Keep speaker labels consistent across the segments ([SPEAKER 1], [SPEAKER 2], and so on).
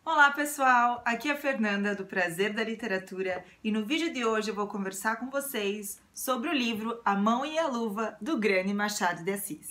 [SPEAKER 1] Olá pessoal, aqui é a Fernanda do Prazer da Literatura e no vídeo de hoje eu vou conversar com vocês sobre o livro A Mão e a Luva, do grande Machado de Assis.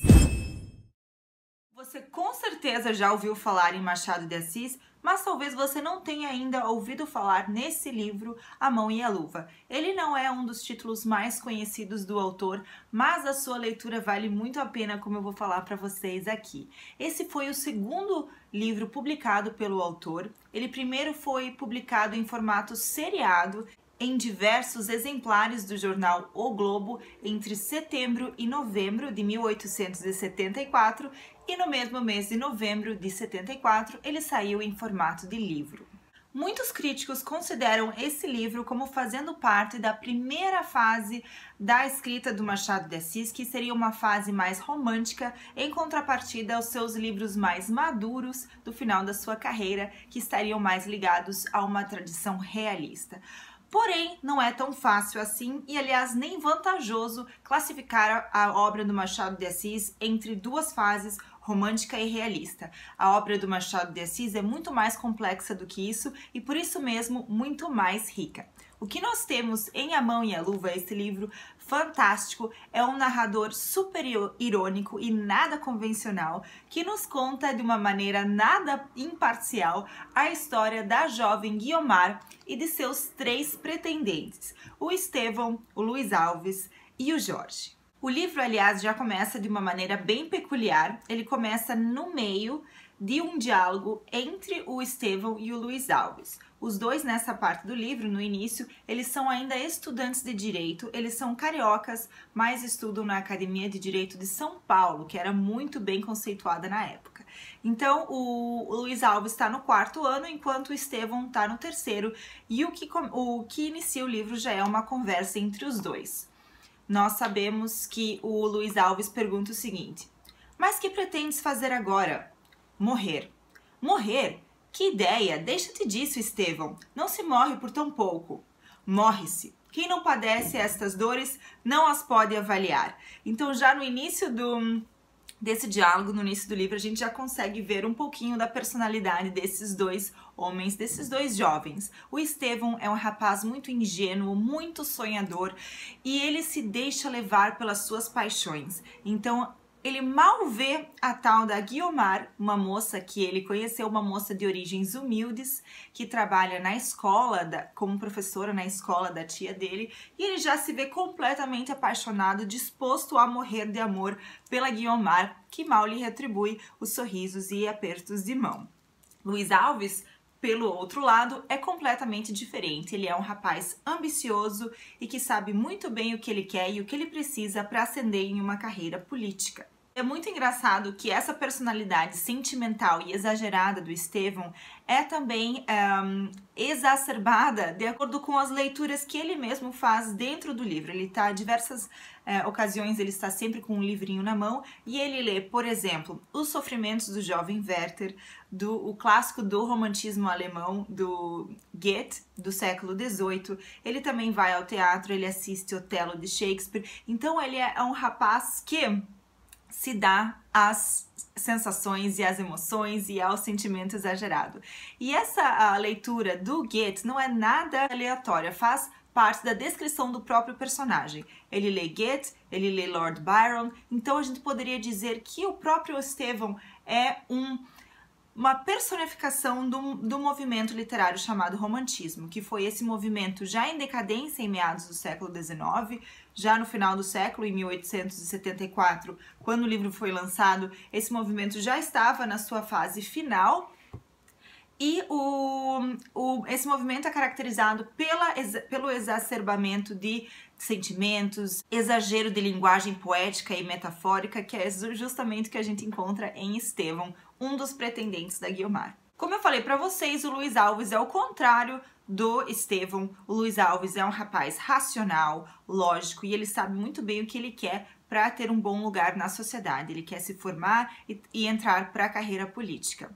[SPEAKER 1] Você com certeza já ouviu falar em Machado de Assis, mas talvez você não tenha ainda ouvido falar nesse livro, A Mão e a Luva. Ele não é um dos títulos mais conhecidos do autor, mas a sua leitura vale muito a pena, como eu vou falar para vocês aqui. Esse foi o segundo livro publicado pelo autor. Ele primeiro foi publicado em formato seriado, em diversos exemplares do jornal O Globo entre setembro e novembro de 1874 e no mesmo mês de novembro de 74 ele saiu em formato de livro. Muitos críticos consideram esse livro como fazendo parte da primeira fase da escrita do Machado de Assis, que seria uma fase mais romântica, em contrapartida aos seus livros mais maduros do final da sua carreira, que estariam mais ligados a uma tradição realista. Porém, não é tão fácil assim e, aliás, nem vantajoso classificar a obra do Machado de Assis entre duas fases, romântica e realista. A obra do Machado de Assis é muito mais complexa do que isso e, por isso mesmo, muito mais rica. O que nós temos em A Mão e a Luva, esse livro fantástico, é um narrador super irônico e nada convencional que nos conta de uma maneira nada imparcial a história da jovem Guiomar e de seus três pretendentes, o Estevão, o Luiz Alves e o Jorge. O livro, aliás, já começa de uma maneira bem peculiar. Ele começa no meio de um diálogo entre o Estevão e o Luiz Alves. Os dois, nessa parte do livro, no início, eles são ainda estudantes de Direito, eles são cariocas, mas estudam na Academia de Direito de São Paulo, que era muito bem conceituada na época. Então, o Luiz Alves está no quarto ano, enquanto o Estevão está no terceiro, e o que inicia o livro já é uma conversa entre os dois. Nós sabemos que o Luiz Alves pergunta o seguinte: mas que pretendes fazer agora? Morrer. Morrer? Que ideia! Deixa-te disso, Estevão. Não se morre por tão pouco. Morre-se. Quem não padece estas dores não as pode avaliar. Então, já no início desse diálogo, no início do livro, a gente já consegue ver um pouquinho da personalidade desses dois homens, desses dois jovens. O Estevão é um rapaz muito ingênuo, muito sonhador e ele se deixa levar pelas suas paixões. Então, ele mal vê a tal da Guiomar, uma moça que ele conheceu, uma moça de origens humildes, que trabalha na escola, como professora na escola da tia dele, e ele já se vê completamente apaixonado, disposto a morrer de amor pela Guiomar, que mal lhe retribui os sorrisos e apertos de mão. Luiz Alves, pelo outro lado, é completamente diferente. Ele é um rapaz ambicioso e que sabe muito bem o que ele quer e o que ele precisa para ascender em uma carreira política. É muito engraçado que essa personalidade sentimental e exagerada do Estevão é também exacerbada de acordo com as leituras que ele mesmo faz dentro do livro. Ele está, diversas ocasiões, ele está sempre com um livrinho na mão e ele lê, por exemplo, Os Sofrimentos do Jovem Werther, o clássico do romantismo alemão, do Goethe, do século XVIII. Ele também vai ao teatro, ele assiste Otelo de Shakespeare. Então ele é um rapaz que se dá às sensações e às emoções e ao sentimento exagerado. E essa leitura do Goethe não é nada aleatória, faz parte da descrição do próprio personagem. Ele lê Goethe, ele lê Lord Byron, então a gente poderia dizer que o próprio Estevão é uma personificação do movimento literário chamado romantismo, que foi esse movimento já em decadência em meados do século XIX, já no final do século, em 1874, quando o livro foi lançado, esse movimento já estava na sua fase final. E esse movimento é caracterizado pelo exacerbamento de sentimentos, exagero de linguagem poética e metafórica, que é justamente o que a gente encontra em Estevão, um dos pretendentes da Guiomar. Como eu falei para vocês, o Luiz Alves é o contrário do Estevão. O Luiz Alves é um rapaz racional, lógico, e ele sabe muito bem o que ele quer para ter um bom lugar na sociedade. Ele quer se formar e entrar para a carreira política.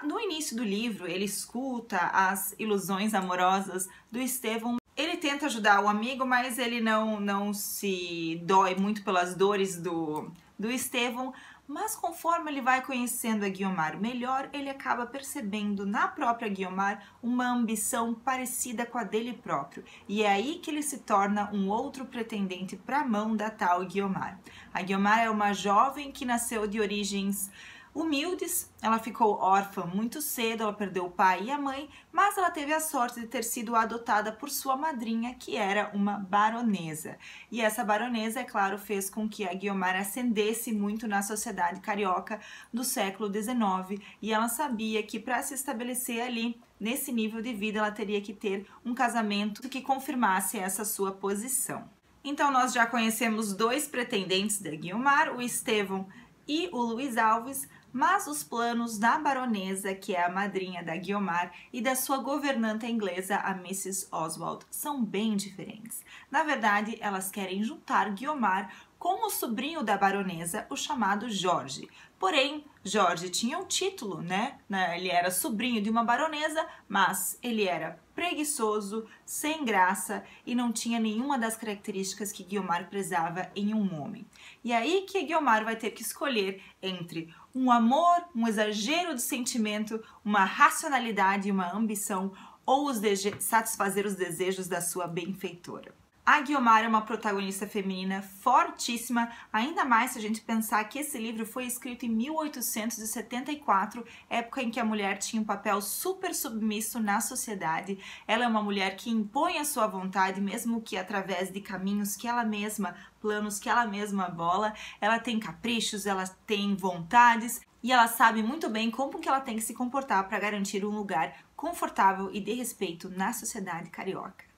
[SPEAKER 1] No início do livro, ele escuta as ilusões amorosas do Estevão. Ele tenta ajudar o amigo, mas ele não se dói muito pelas dores do Estevão, Mas conforme ele vai conhecendo a Guiomar melhor, ele acaba percebendo na própria Guiomar uma ambição parecida com a dele próprio. E é aí que ele se torna um outro pretendente para a mão da tal Guiomar. A Guiomar é uma jovem que nasceu de origens humildes, ela ficou órfã muito cedo, ela perdeu o pai e a mãe, mas ela teve a sorte de ter sido adotada por sua madrinha, que era uma baronesa. E essa baronesa, é claro, fez com que a Guiomar ascendesse muito na sociedade carioca do século XIX, e ela sabia que para se estabelecer ali, nesse nível de vida, ela teria que ter um casamento que confirmasse essa sua posição. Então nós já conhecemos dois pretendentes da Guiomar, o Estevão e o Luiz Alves, mas os planos da baronesa, que é a madrinha da Guiomar, e da sua governanta inglesa, a Mrs. Oswald, são bem diferentes. Na verdade, elas querem juntar Guiomar com o sobrinho da baronesa, o chamado Jorge. Porém, Jorge tinha um título, né? Ele era sobrinho de uma baronesa, mas ele era preguiçoso, sem graça e não tinha nenhuma das características que Guiomar prezava em um homem. E aí que Guiomar vai ter que escolher entre um amor, um exagero de sentimento, uma racionalidade e uma ambição, ou satisfazer os desejos da sua benfeitora. A Guiomar é uma protagonista feminina fortíssima, ainda mais se a gente pensar que esse livro foi escrito em 1874, época em que a mulher tinha um papel super submisso na sociedade. Ela é uma mulher que impõe a sua vontade, mesmo que através de caminhos que ela mesma, planos que ela mesma bola. Ela tem caprichos, ela tem vontades e ela sabe muito bem como que ela tem que se comportar para garantir um lugar confortável e de respeito na sociedade carioca.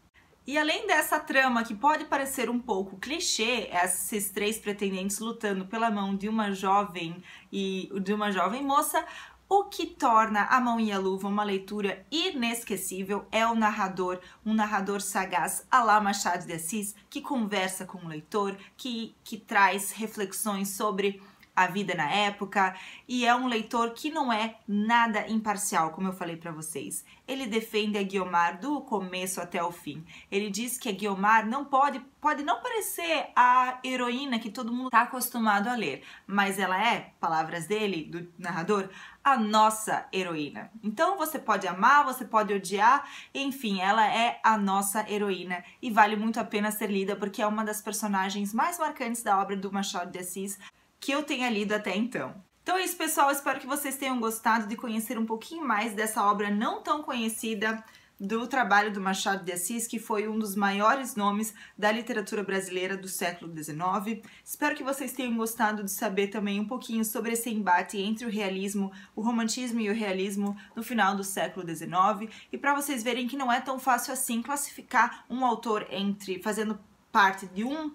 [SPEAKER 1] E além dessa trama que pode parecer um pouco clichê, esses três pretendentes lutando pela mão de uma jovem moça, o que torna A Mão e a Luva uma leitura inesquecível é o narrador, um narrador sagaz à la Machado de Assis, que conversa com o leitor, que traz reflexões sobre a vida na época, e é um leitor que não é nada imparcial, como eu falei para vocês. Ele defende a Guiomar do começo até o fim. Ele diz que a Guiomar não pode não parecer a heroína que todo mundo está acostumado a ler, mas ela é, palavras dele, do narrador, a nossa heroína. Então você pode amar, você pode odiar, enfim, ela é a nossa heroína e vale muito a pena ser lida porque é uma das personagens mais marcantes da obra do Machado de Assis que eu tenha lido até então. Então é isso, pessoal, espero que vocês tenham gostado de conhecer um pouquinho mais dessa obra não tão conhecida do trabalho do Machado de Assis, que foi um dos maiores nomes da literatura brasileira do século XIX. Espero que vocês tenham gostado de saber também um pouquinho sobre esse embate entre o realismo, o romantismo e o realismo no final do século XIX, e para vocês verem que não é tão fácil assim classificar um autor fazendo parte de um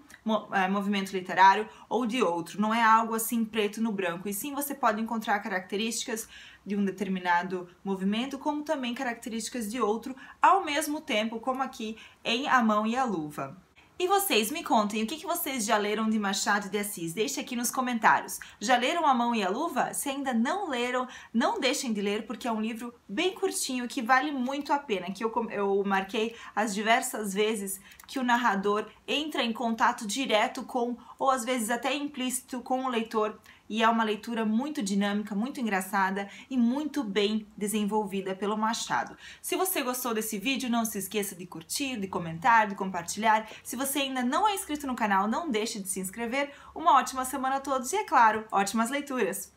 [SPEAKER 1] movimento literário ou de outro. Não é algo assim preto no branco, e sim você pode encontrar características de um determinado movimento, como também características de outro, ao mesmo tempo, como aqui em A Mão e a Luva. E vocês, me contem, o que vocês já leram de Machado de Assis? Deixe aqui nos comentários. Já leram A Mão e a Luva? Se ainda não leram, não deixem de ler, porque é um livro bem curtinho, que vale muito a pena, que eu marquei as diversas vezes que o narrador entra em contato direto com, ou às vezes até implícito, com o leitor, e é uma leitura muito dinâmica, muito engraçada e muito bem desenvolvida pelo Machado. Se você gostou desse vídeo, não se esqueça de curtir, de comentar, de compartilhar. Se você ainda não é inscrito no canal, não deixe de se inscrever. Uma ótima semana a todos e, é claro, ótimas leituras!